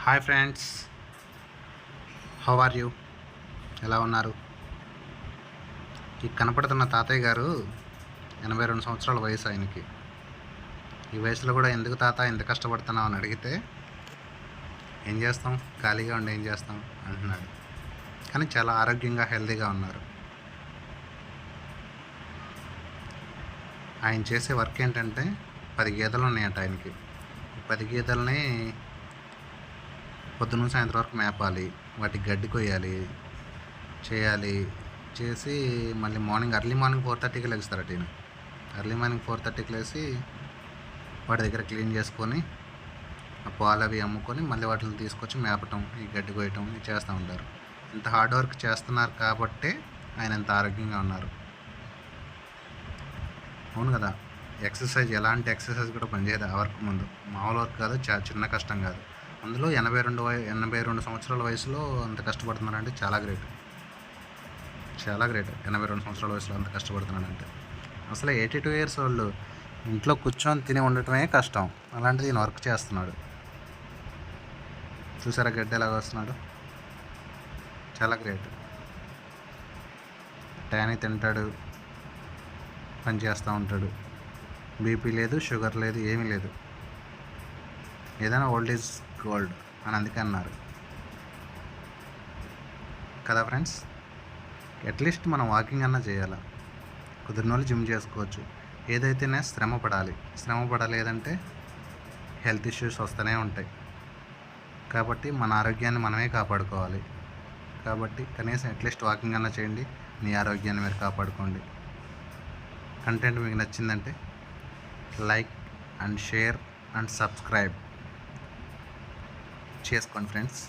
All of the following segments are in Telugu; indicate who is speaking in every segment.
Speaker 1: Hi friends, how are you? ఎలా ఉన్నారు? ఈ కనపడుతున్న తాతయ్య గారు 82 సంవత్సరాల వయసు ఆయనకి. ఈ వయసులో కూడా ఎందుకు తాత ఎంత కష్టపడుతున్నావు అని అడిగితే, ఏం చేస్తాం, ఖాళీగా ఉండి ఏం చేస్తాం అంటున్నాడు. కానీ చాలా ఆరోగ్యంగా హెల్తీగా ఉన్నారు. ఆయన చేసే వర్క్ ఏంటంటే 10 గేదెలు ఉన్నాయంట ఆయనకి. 10 గేదెలని పొద్దున్న సాయంత్రం వరకు మేపాలి, వాటికి గడ్డి కొయ్యాలి, చేయాలి. చేసి మళ్ళీ ఎర్లీ మార్నింగ్ 4:30కి లెగుస్తారట ఈయన. ఎర్లీ మార్నింగ్ 4:30కి లేచి వాటి దగ్గర క్లీన్ చేసుకొని ఆ పాలు అవి అమ్ముకొని మళ్ళీ వాటిని తీసుకొచ్చి మేపటం, ఈ గడ్డి కొయ్యటం ఇవి చేస్తూ ఉంటారు. ఇంత హార్డ్ వర్క్ చేస్తున్నారు కాబట్టే ఆయన ఇంత ఆరోగ్యంగా ఉన్నారు. అవును కదా, ఎలాంటి ఎక్సర్సైజ్ కూడా పనిచేయదు ఆ వర్క్ ముందు. మామూలు వర్క్ కాదు, చిన్న కష్టం కాదు. అందులో 82 సంవత్సరాల వయసులో అంత కష్టపడుతున్నారంటే చాలా గ్రేట్. 82 సంవత్సరాల వయసులో అంత కష్టపడుతున్నాడంటే. అసలు 82 ఇయర్స్ వాళ్ళు ఇంట్లో కూర్చొని తిని ఉండటమే కష్టం, అలాంటిది ఈయన వర్క్ చేస్తున్నాడు. చూసారా గడ్డి ఎలాగ వస్తున్నాడు? చాలా గ్రేట్. టయానికి తింటాడు, పని చేస్తూ ఉంటాడు. బీపీ లేదు, షుగర్ లేదు, ఏమీ లేదు. ఏదైనా ఓల్డ్ ఈజ్ గోల్డ్ అని అందుకే అన్నారు కదా ఫ్రెండ్స్. అట్లీస్ట్ మనం వాకింగ్ అన్నా చేయాలి. కుదిరిన వాళ్ళు జిమ్ చేసుకోవచ్చు. ఏదైతేనే శ్రమ పడలేదంటే హెల్త్ ఇష్యూస్ వస్తూనే ఉంటాయి. కాబట్టి మన ఆరోగ్యాన్ని మనమే కాపాడుకోవాలి. కాబట్టి కనీసం అట్లీస్ట్ వాకింగ్ అన్నా చేయండి, మీ ఆరోగ్యాన్ని మీరు కాపాడుకోండి. కంటెంట్ మీకు నచ్చిందంటే like and share and subscribe చేసుకోండి ఫ్రెండ్స్.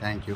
Speaker 1: Thank you.